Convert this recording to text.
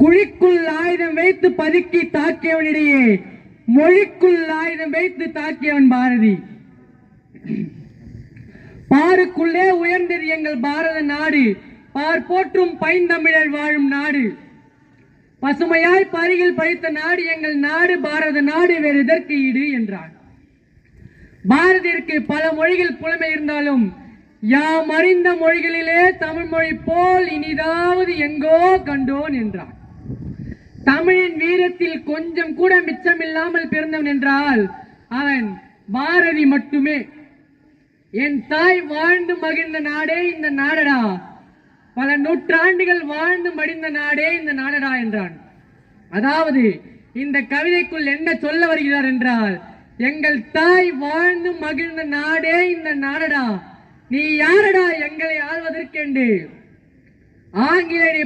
குழிக்குள் ஆயுதம் வைத்து பதுக்கி தாக்கியவனிடையே மொழிக்குள் ஆயுதம் வைத்து தாக்கியவன் பாரதி. பாருக்குள்ளே உயர்ந்தது எங்கள் பாரத நாடு, பார் போற்றும் பைந்தமிழர் வாழும் நாடு. பசுமையாய் பரிகில் பறித்த நாடு எங்கள் நாடு, பாரத நாடு வேறு எதற்கு ஈடு என்றார். பாரதிற்கு பல மொழிகள் புலமை இருந்தாலும் யாம் அறிந்த மொழிகளிலே தமிழ் மொழி போல் இனிதாவது எங்கோ கண்டோன் என்றார். தமிழின் வீரத்தில் கொஞ்சம் கூட மிச்சமில்லாமல் பிறந்தவன் என்றால் அவன் பாரதி மட்டுமே. என் தாய் வாழ்ந்து மகிழ்ந்த நாடே இந்த நாடடா, பல நூற்றாண்டுகள் வாழ்ந்து மடிந்த நாடே இந்த நாடடா என்றான். அதாவது இந்த கவிதைக்குள் என்ன சொல்ல வருகிறார் என்றால், எங்கள் தாய் வாழ்ந்து மகிழ்ந்த நாடே இந்த நாடடா, நீ யாரடா எங்களை ஆள்வதற்கென்று? ஆங்கிலேயரை